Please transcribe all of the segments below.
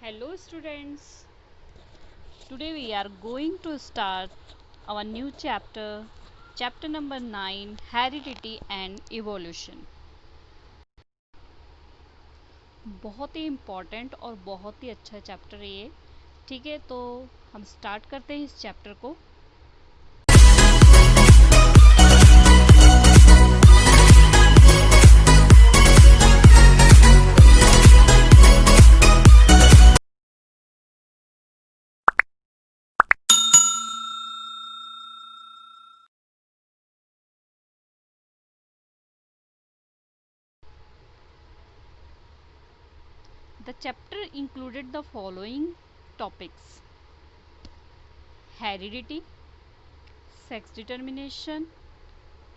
Hello students, today we are going to start our new chapter, chapter number 9, Heredity and Evolution. बहुत ही important और बहुत ही अच्छा chapter है ये। ठीक है, तो हम स्टार्ट करते हैं इस चैप्टर को। The chapter included the following topics: heredity, sex determination,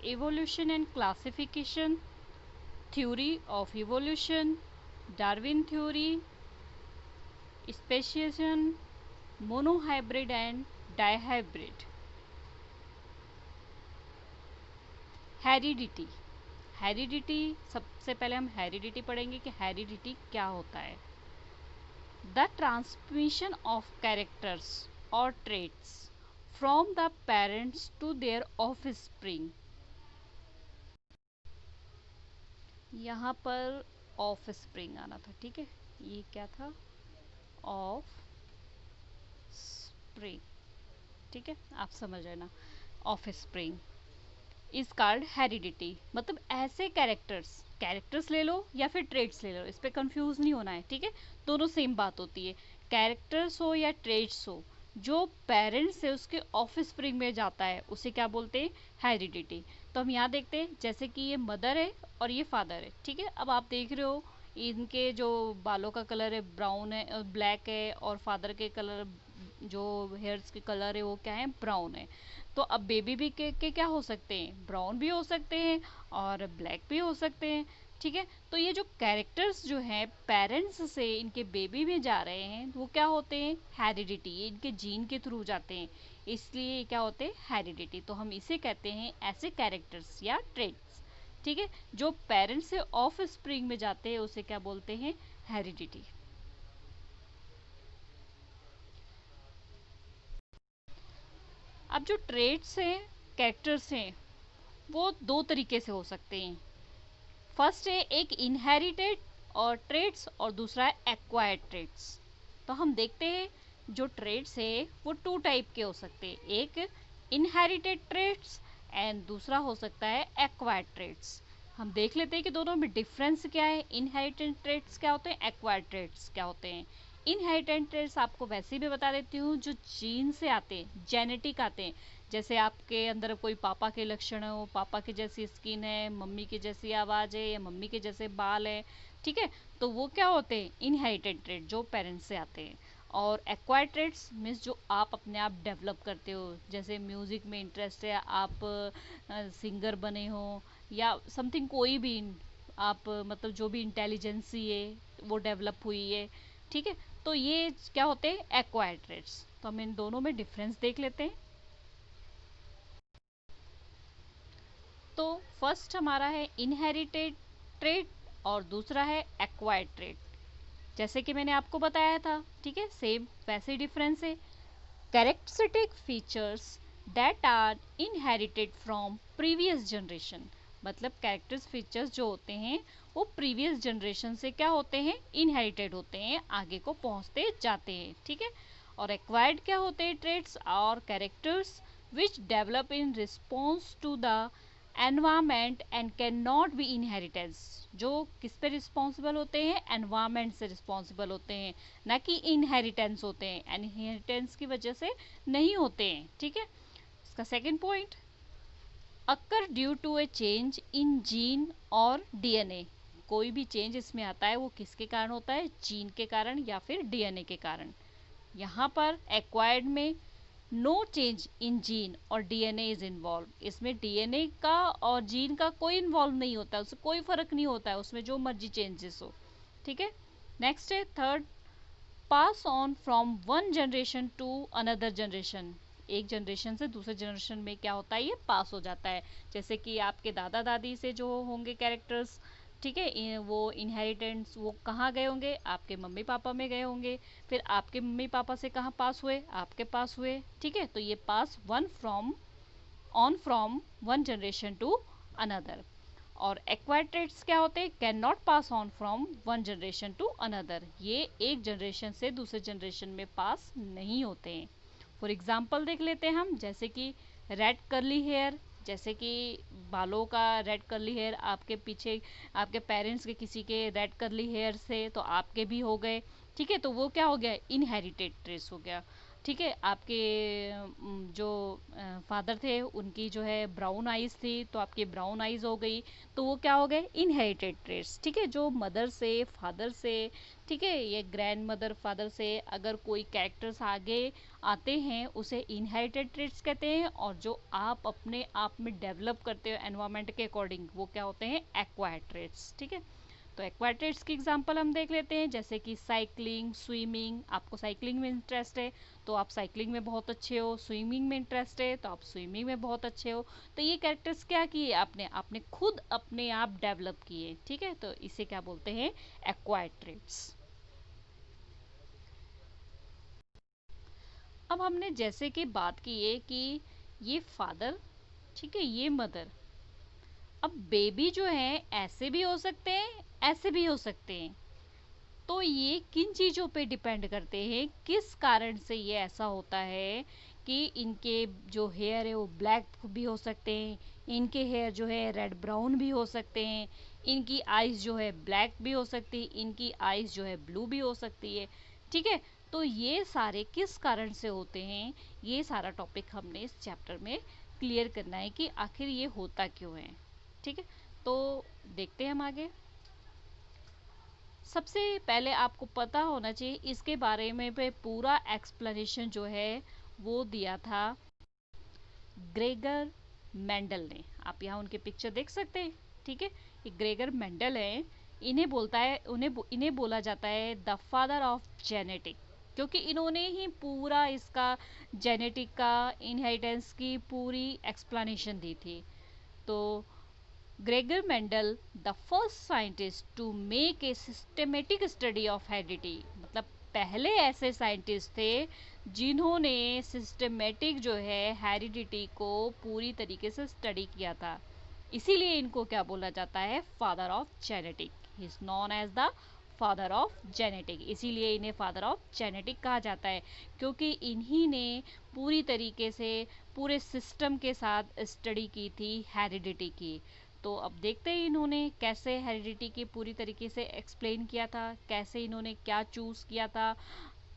evolution and classification, theory of evolution, Darwin theory, speciation, monohybrid and dihybrid. Heredity, heredity सबसे पहले हम हेरिडिटी पढ़ेंगे कि हेरिडिटी क्या होता है। द ट्रांसमिशन ऑफ कैरेक्टर्स और traits from the parents to their offspring. यहाँ पर ऑफस्प्रिंग आना था, ठीक है, ये क्या था, ऑफ स्प्रिंग, ठीक है, आप समझ रहे ना, ऑफस्प्रिंग इज कॉल्ड हेरिडिटी। मतलब ऐसे कैरेक्टर्स ले लो या फिर ट्रेड्स ले लो, इस पे कंफ्यूज नहीं होना है, ठीक है, दोनों सेम बात होती है। कैरेक्टर्स हो या ट्रेड्स हो, जो पेरेंट्स से उसके ऑफस्प्रिंग में जाता है उसे क्या बोलते हैं, हेरिडिटी। तो हम यहाँ देखते हैं, जैसे कि ये मदर है और ये फादर है, ठीक है। अब आप देख रहे हो इनके जो बालों का कलर है ब्राउन है, ब्लैक है, और फादर के कलर जो हेयर्स के कलर है वो क्या है, ब्राउन है। तो अब बेबी भी के क्या हो सकते हैं, ब्राउन भी हो सकते हैं और ब्लैक भी हो सकते हैं, ठीक है। तो ये जो कैरेक्टर्स जो हैं पेरेंट्स से इनके बेबी में जा रहे हैं वो क्या होते हैं, हेरिडिटी, ये इनके जीन के थ्रू जाते हैं, इसलिए ये क्या होते हैं, हेरिडिटी। तो हम इसे कहते हैं ऐसे कैरेक्टर्स या ट्रेट्स, ठीक है, जो पेरेंट्स से ऑफ स्प्रिंग में जाते हैं उसे क्या बोलते हैं, हेरिडिटी। अब जो ट्रेट्स हैं, कैरेक्टर्स हैं, वो दो तरीके से हो सकते हैं। फर्स्ट है एक इनहेरिटेड और ट्रेड्स, और दूसरा है एक्वायर्ड ट्रेड्स। तो हम देखते हैं जो ट्रेड्स है वो टू टाइप के हो सकते हैं, एक इनहेरिटेड ट्रेड्स एंड दूसरा हो सकता है एक्वायर्ड ट्रेड्स। हम देख लेते हैं कि दोनों में डिफरेंस क्या है, इनहेरिटेड ट्रेड्स क्या होते हैं, एक्वायर्ड ट्रेड्स क्या होते हैं। इनहेरिटेड ट्रेड्स आपको वैसे भी बता देती हूँ, जो जीन से आते हैं, जेनेटिक आते हैं। जैसे आपके अंदर कोई पापा के लक्षण हो, पापा की जैसी स्किन है, मम्मी की जैसी आवाज़ है, या मम्मी के जैसे बाल है, ठीक है, तो वो क्या होते हैं, इनहेरिटेड ट्रेड जो पेरेंट्स से आते हैं। और एक्वायर्ड ट्रेड्स मीन्स जो आप अपने आप डेवलप करते हो, जैसे म्यूज़िक में इंटरेस्ट है, आप सिंगर बने हो, या समथिंग कोई भी आप मतलब जो भी इंटेलिजेंसी है वो डेवलप हुई है, ठीक है। तो ये क्या होते हैं, एक्वायर्ड ट्रेड्स। तो हम इन दोनों में डिफरेंस देख लेते हैं। तो फर्स्ट हमारा है इनहेरिटेड ट्रेट और दूसरा है एक्वायर्ड ट्रेट। जैसे कि मैंने आपको बताया था, ठीक है, सेम वैसे ही डिफरेंस है। Characteristic features that are inherited from previous generation, मतलब कैरेक्टर्स फीचर्स जो होते हैं वो प्रीवियस जनरेशन से क्या होते हैं, इनहेरिटेड होते हैं, आगे को पहुंचते जाते हैं, ठीक है। और एक्वायर्ड क्या होते हैं, ट्रेट्स और characters which develop in response to the environment and can not be inheritance, जो किस पे रिस्पॉन्सिबल होते हैं, एनवायरमेंट से रिस्पॉन्सिबल होते हैं, ना कि इनहेरिटेंस होते हैं, इनहेरिटेंस की वजह से नहीं होते हैं, ठीक है। इसका second point, occur due to a change in gene और डीएनए। कोई भी चेंज इसमें आता है वो किसके कारण होता है, जीन के कारण या फिर डीएनए के कारण। यहाँ पर एक्वायर्ड में नो चेंज इन जीन और डीएनए इज इन्वॉल्व, इसमें डीएनए का और जीन का कोई इन्वॉल्व नहीं होता, उससे कोई फर्क नहीं होता है, उसमें जो मर्जी चेंजेस हो, ठीक है। नेक्स्ट है third, pass on from one generation to another generation. एक जनरेशन से दूसरे जनरेशन में क्या होता है, ये पास हो जाता है। जैसे कि आपके दादा दादी से जो होंगे कैरेक्टर्स, ठीक है, वो इनहेरिटेंस वो कहाँ गए होंगे, आपके मम्मी पापा में गए होंगे, फिर आपके मम्मी पापा से कहाँ पास हुए, आपके पास हुए। ठीक है, तो ये pass from one generation to another. और एक्वायर्ड ट्रेट्स क्या होते हैं, can not pass on from one generation to another, ये एक जनरेशन से दूसरे जनरेशन में पास नहीं होते हैं। फॉर एग्जाम्पल देख लेते हैं हम, जैसे कि रेड कर्ली हेयर, जैसे कि बालों का रेड कर्ली हेयर आपके पीछे आपके पेरेंट्स के किसी के रेड कर्ली हेयर से तो आपके भी हो गए। ठीक है, तो वो क्या हो गया, इनहेरिटेड ट्रेस हो गया। ठीक है, आपके जो फादर थे उनकी जो है ब्राउन आइज थी तो आपकी ब्राउन आइज हो गई, तो वो क्या हो गए, इनहेरिटेड ट्रेट्स। ठीक है, जो मदर से, फादर से, ठीक है, ये ग्रैंड मदर फादर से अगर कोई कैरेक्टर्स आगे आते हैं उसे इनहेरिटेड ट्रेट्स कहते हैं, और जो आप अपने आप में डेवलप करते हो एनवायरनमेंट के अकॉर्डिंग वो क्या होते हैं, एक्वायर्ड ट्रेट्स। ठीक है, तो एक्वायर्ड ट्रेट्स की एग्जांपल हम देख लेते हैं, जैसे कि साइकिलिंग, स्विमिंग। आपको साइकिलिंग में इंटरेस्ट है तो आप साइकिलिंग में बहुत अच्छे हो, स्विमिंग में इंटरेस्ट है तो आप स्विमिंग में बहुत अच्छे हो। तो ये कैरेक्टर्स क्या किए आपने, आपने खुद अपने आप डेवलप किए। ठीक है, तो इसे क्या बोलते हैं, एक्वायर्ड ट्रेट्स। अब हमने जैसे कि बात की है कि ये फादर, ठीक है, ये मदर, अब बेबी जो है ऐसे भी हो सकते हैं, ऐसे भी हो सकते हैं। तो ये किन चीज़ों पे डिपेंड करते हैं, किस कारण से ये ऐसा होता है कि इनके जो हेयर है वो ब्लैक भी हो सकते हैं, इनके हेयर जो है रेड ब्राउन भी हो सकते हैं, इनकी आइज़ जो है ब्लैक भी हो सकती है, इनकी आइज़ जो है ब्लू भी हो सकती है। ठीक है, तो ये सारे किस कारण से होते हैं, ये सारा टॉपिक हमने इस चैप्टर में क्लियर करना है कि आखिर ये होता क्यों है। ठीक है, तो देखते हैं हम आगे। सबसे पहले आपको पता होना चाहिए इसके बारे में पे पूरा एक्सप्लेनेशन जो है वो दिया था ग्रेगर मेंडल ने। आप यहाँ उनके पिक्चर देख सकते हैं। ठीक है, ये ग्रेगर मेंडल है, इन्हें बोला जाता है द फादर ऑफ जेनेटिक, क्योंकि इन्होंने ही पूरा इसका जेनेटिक का इनहेरिटेंस की पूरी एक्सप्लेनेशन दी थी। तो Gregor Mendel the first scientist to make a systematic study of heredity, मतलब पहले ऐसे साइंटिस्ट थे जिन्होंने सिस्टमेटिक जो है हेरिडिटी को पूरी तरीके से स्टडी किया था। इसीलिए इनको क्या बोला जाता है, father of genetic. He is known as the father of genetic, इसीलिए इन्हें फादर ऑफ जेनेटिक कहा जाता है, क्योंकि इन्हीं ने पूरी तरीके से पूरे सिस्टम के साथ स्टडी की थी हेरिडिटी की। तो अब देखते हैं इन्होंने कैसे हेरिडिटी की पूरी तरीके से एक्सप्लेन किया था, कैसे इन्होंने क्या चूज़ किया था।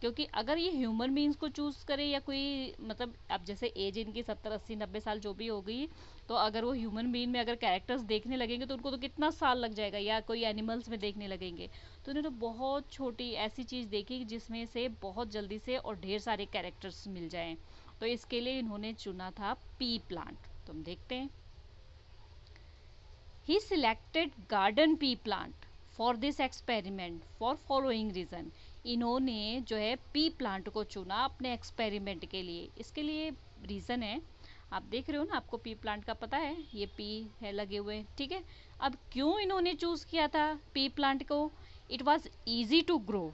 क्योंकि अगर ये ह्यूमन बींग्स को चूज़ करे या कोई, मतलब अब जैसे एज इनकी 70 80 90 साल जो भी हो गई, तो अगर वो ह्यूमन बींग में अगर कैरेक्टर्स देखने लगेंगे तो उनको तो कितना साल लग जाएगा, या कोई एनिमल्स में देखने लगेंगे। तो इन्होंने बहुत छोटी ऐसी चीज़ देखी जिसमें से बहुत जल्दी से और ढेर सारे कैरेक्टर्स मिल जाएं, तो इसके लिए इन्होंने चुना था पी प्लांट। तो हम देखते हैं। He selected garden pea plant for this experiment for following reason. इन्होंने जो है पी प्लांट को चुना अपने एक्सपेरिमेंट के लिए। इसके लिए रीज़न है, आप देख रहे हो ना, आपको पी प्लांट का पता है, ये पी है लगे हुए। ठीक है, अब क्यों इन्होंने चूज़ किया था पी प्लांट को, it was easy to grow,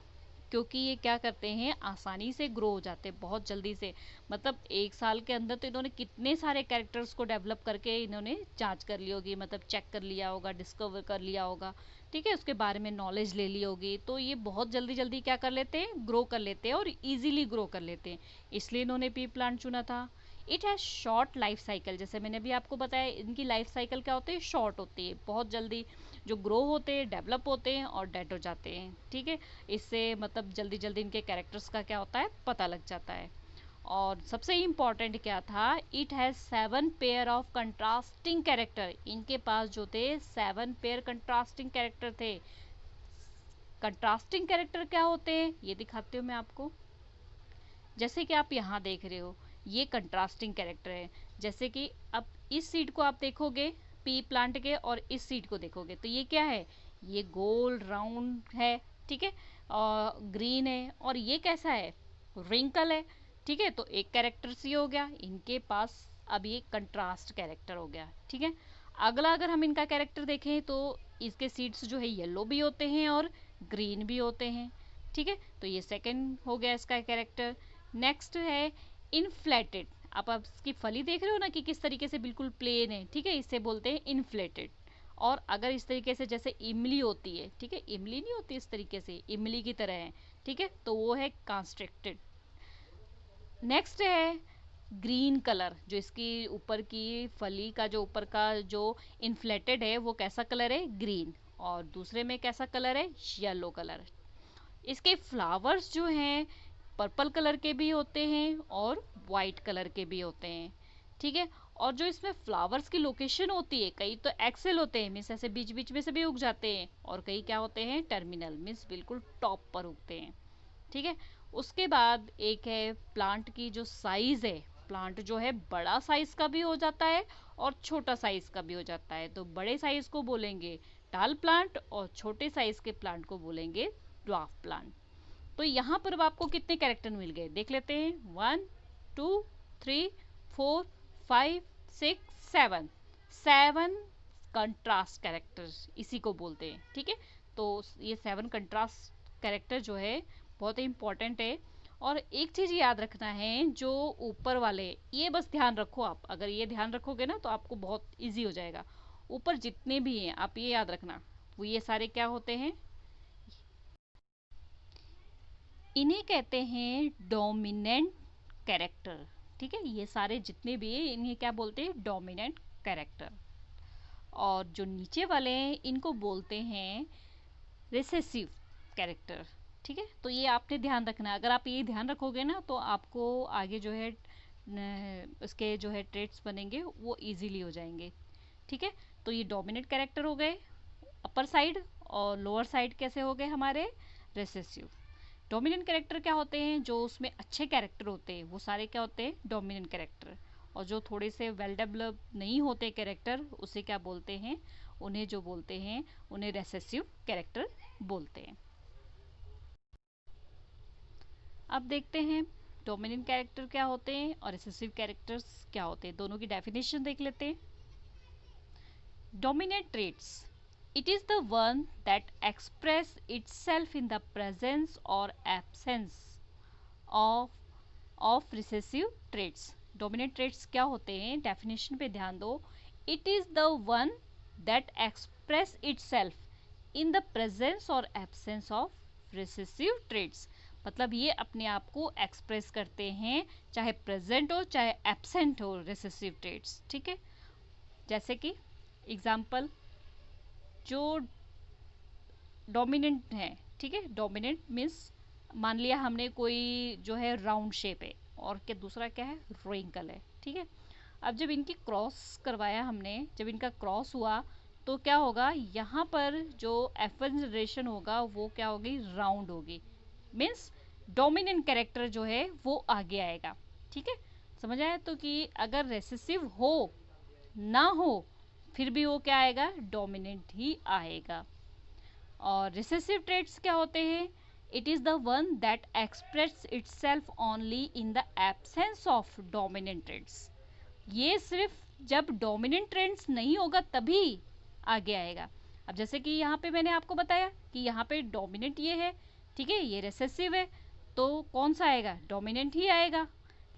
क्योंकि ये क्या करते हैं, आसानी से ग्रो हो जाते हैं बहुत जल्दी से। मतलब 1 साल के अंदर तो इन्होंने कितने सारे कैरेक्टर्स को डेवलप करके इन्होंने जांच कर ली होगी, मतलब चेक कर लिया होगा, डिस्कवर कर लिया होगा। ठीक है, उसके बारे में नॉलेज ले ली होगी, तो ये बहुत जल्दी जल्दी क्या कर लेते हैं, ग्रो कर लेते हैं और इजीली ग्रो कर लेते हैं, इसलिए इन्होंने पी प्लांट चुना था। It has short life cycle, जैसे मैंने भी आपको बताया इनकी लाइफ साइकिल क्या होती है, शॉर्ट होती है, बहुत जल्दी जो ग्रो होते हैं, डेवलप होते हैं और डेड हो जाते हैं। ठीक है, इससे मतलब जल्दी जल्दी इनके कैरेक्टर्स का क्या होता है, पता लग जाता है। और सबसे इम्पॉर्टेंट क्या था, it has 7 pair of contrasting character, इनके पास जो थे 7 पेयर कंट्रास्टिंग कैरेक्टर थे। कंट्रास्टिंग कैरेक्टर क्या होते हैं ये दिखाती हूँ मैं आपको। जैसे कि आप यहाँ देख रहे हो, ये कंट्रास्टिंग कैरेक्टर है। जैसे कि अब इस सीड को आप देखोगे पी प्लांट के, और इस सीड को देखोगे तो ये क्या है, ये गोल राउंड है। ठीक है, और ग्रीन है, और ये कैसा है, रिंकल है। ठीक है, तो एक कैरेक्टर सी हो गया इनके पास, अब ये कंट्रास्ट कैरेक्टर हो गया। ठीक है, अगला अगर हम इनका कैरेक्टर देखें तो इसके सीड्स जो है येलो भी होते हैं और ग्रीन भी होते हैं। ठीक है, तो ये सेकंड हो गया इसका कैरेक्टर। नेक्स्ट है इनफ्लेटेड। आप इसकी फली देख रहे हो ना कि किस तरीके से बिल्कुल प्लेन है, ठीक है, इसे बोलते हैं इनफ्लेटेड। और अगर इस तरीके से जैसे इमली होती है, ठीक है, इमली नहीं होती इस तरीके से, इमली की तरह है, ठीक है, तो वो है कंस्ट्रक्टेड। नेक्स्ट है ग्रीन कलर, जो इसकी ऊपर की फली का जो ऊपर का जो इन्फ्लेटेड है वो कैसा कलर है, ग्रीन। और दूसरे में कैसा कलर है, येलो कलर। इसके फ्लावर्स जो हैं पर्पल कलर के भी होते हैं और वाइट कलर के भी होते हैं। ठीक है, और जो इसमें फ्लावर्स की लोकेशन होती है, कई तो एक्सेल होते हैं, मीन्स ऐसे बीच बीच में से भी उग जाते हैं, और कई क्या होते हैं, टर्मिनल, मीन्स बिल्कुल टॉप पर उगते हैं। ठीक है, उसके बाद एक है प्लांट की जो साइज है, प्लांट जो है बड़ा साइज का भी हो जाता है और छोटा साइज का भी हो जाता है। तो बड़े साइज को बोलेंगे टाल प्लांट और छोटे साइज के प्लांट को बोलेंगे ड्वार्फ प्लांट। तो यहाँ पर अब आपको कितने कैरेक्टर मिल गए देख लेते हैं। 1 2 3 4 5 6 7 7 कंट्रास्ट कैरेक्टर इसी को बोलते हैं। ठीक है, तो ये 7 कंट्रास्ट कैरेक्टर जो है बहुत ही इंपॉर्टेंट है। और एक चीज याद रखना है, जो ऊपर वाले, ये बस ध्यान रखो आप, अगर ये ध्यान रखोगे ना तो आपको बहुत इजी हो जाएगा। ऊपर जितने भी हैं आप ये याद रखना, वो ये सारे क्या होते हैं, इन्हें कहते हैं डोमिनेंट कैरेक्टर। ठीक है, ये सारे जितने भी हैं इन्हें क्या बोलते हैं, डोमिनेंट कैरेक्टर। और जो नीचे वाले हैं इनको बोलते हैं रिसेसिव कैरेक्टर। ठीक है, तो ये आपने ध्यान रखना है, अगर आप ये ध्यान रखोगे ना तो आपको आगे जो है उसके जो है ट्रेट्स बनेंगे वो इजीली हो जाएंगे। ठीक है, तो ये डोमिनेंट कैरेक्टर हो गए अपर साइड, और लोअर साइड कैसे हो गए हमारे, रिसेसिव। डोमिनेंट कैरेक्टर क्या होते हैं, जो उसमें अच्छे कैरेक्टर होते हैं वो सारे क्या होते हैं, डोमिनेंट कैरेक्टर। और जो थोड़े से वेल डेवलप नहीं होते कैरेक्टर, उसे क्या बोलते हैं, उन्हें जो बोलते हैं उन्हें रेसेसिव कैरेक्टर बोलते हैं। अब देखते हैं डोमिनेंट कैरेक्टर क्या होते हैं और रिसेसिव कैरेक्टर्स क्या होते हैं, दोनों की डेफिनेशन देख लेते हैं। Dominant traits. It is the one that express itself in the presence or absence of recessive traits. Dominant traits क्या होते हैं, definition पे ध्यान दो। It is the one that express itself in the presence or absence of recessive traits. मतलब ये अपने आप को एक्सप्रेस करते हैं, चाहे प्रेजेंट हो चाहे एब्सेंट हो रिसेसिव ट्रेट्स। ठीक है, जैसे कि एग्जाम्पल, जो डोमिनेंट है, ठीक है, डोमिनेंट मीन्स मान लिया हमने कोई जो है राउंड शेप है और क्या दूसरा क्या है, रिंकल है। ठीक है, अब जब इनकी क्रॉस करवाया हमने, जब इनका क्रॉस हुआ तो क्या होगा, यहाँ पर जो F1 जनरेशन होगा वो क्या होगी, राउंड होगी, मीन्स डोमिनेंट कैरेक्टर जो है वो आगे आएगा। ठीक है, समझ आया, तो कि अगर रेसेसिव हो ना हो फिर भी वो क्या आएगा, डोमिनेंट ही आएगा। और रिसेसिव ट्रेट्स क्या होते हैं, it is the one that express itself only in the absence of dominant traits. ये सिर्फ जब डोमिनेंट ट्रेट्स नहीं होगा तभी आगे आएगा। अब जैसे कि यहाँ पे मैंने आपको बताया कि यहाँ पे डोमिनेंट ये है, ठीक है, ये रिसेसिव है, तो कौन सा आएगा, डोमिनेंट ही आएगा।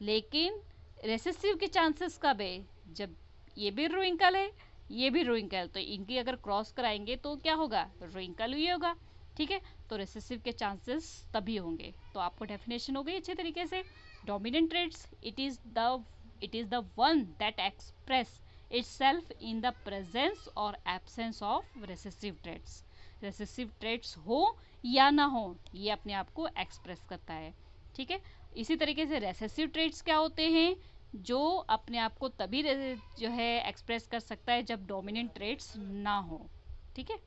लेकिन रिसेसिव के चांसेस कब है, जब ये भी रिंकल है ये भी रिंकल, तो इनकी अगर क्रॉस कराएंगे तो क्या होगा, रिंकल ही होगा। ठीक है, तो रिसेसिव के चांसेस तभी होंगे। तो आपको डेफिनेशन हो गई अच्छे तरीके से। Dominant traits, it is the one that express itself in the presence or absence of recessive traits. recessive traits हो या ना हो ये अपने आप को एक्सप्रेस करता है। ठीक है, इसी तरीके से recessive traits क्या होते हैं, जो अपने आप को तभी जो है एक्सप्रेस कर सकता है जब डोमिनेंट ट्रेट्स ना हो। ठीक है,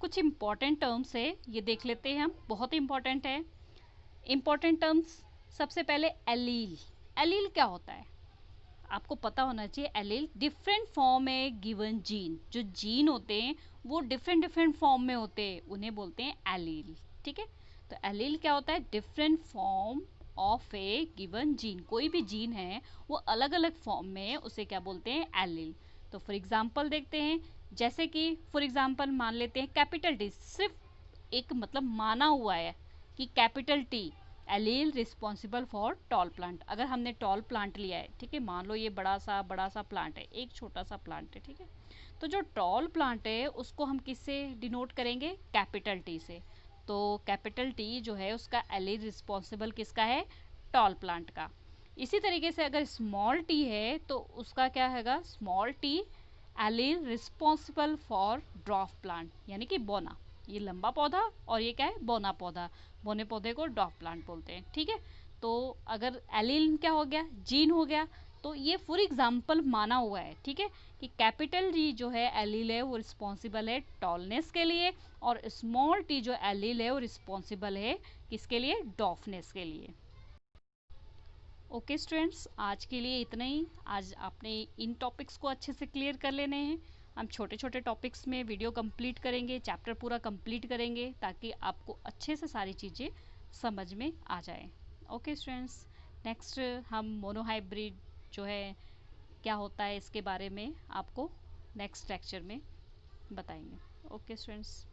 कुछ इंपॉर्टेंट टर्म्स है ये देख लेते हैं हम, बहुत इंपॉर्टेंट है। इंपॉर्टेंट टर्म्स, सबसे पहले एलील। एलील क्या होता है आपको पता होना चाहिए। एलील डिफरेंट फॉर्म है गिवन जीन, जो जीन होते हैं वो डिफरेंट डिफरेंट फॉर्म में होते हैं, उन्हें बोलते हैं एलील। ठीक है, तो एलील क्या होता है, different form of A given gene. कोई भी जीन है वो अलग अलग फॉर्म में है, उसे क्या बोलते हैं, एलील। तो फॉर एग्जांपल देखते हैं, जैसे कि फॉर एग्जांपल मान लेते हैं कैपिटल टी, सिर्फ एक मतलब माना हुआ है कि capital T allele responsible for tall plant. अगर हमने टॉल प्लांट लिया है, ठीक है, मान लो ये बड़ा सा प्लांट है, एक छोटा सा प्लांट है, ठीक है, तो जो टॉल प्लांट है उसको हम किससे डिनोट करेंगे, कैपिटल टी से। तो कैपिटल टी जो है उसका एलील रिस्पॉन्सिबल किसका है, टॉल प्लांट का। इसी तरीके से अगर स्मॉल टी है तो उसका क्या हैगा, small T allele responsible for dwarf plant, यानी कि बोना। ये लंबा पौधा और ये क्या है, बोना पौधा। बोने पौधे को ड्वार्फ प्लांट बोलते हैं, ठीक है। तो अगर एलील क्या हो गया, जीन हो गया। तो ये फॉर एग्जाम्पल माना हुआ है, ठीक है, कि कैपिटल टी जो है एलील है वो रिस्पॉन्सिबल है टॉलनेस के लिए, और स्मॉल टी जो एलील है वो रिस्पॉन्सिबल है किसके लिए, डॉफनेस के लिए। ओके स्टूडेंट्स, आज के लिए इतना ही। आज आपने इन टॉपिक्स को अच्छे से क्लियर कर लेने हैं। हम छोटे छोटे टॉपिक्स में वीडियो कंप्लीट करेंगे, चैप्टर पूरा कंप्लीट करेंगे, ताकि आपको अच्छे से सारी चीज़ें समझ में आ जाए। ओके स्टूडेंट्स, नेक्स्ट हम मोनोहाइब्रिड जो है क्या होता है इसके बारे में आपको नेक्स्ट लेक्चर में बताएंगे। Okay students.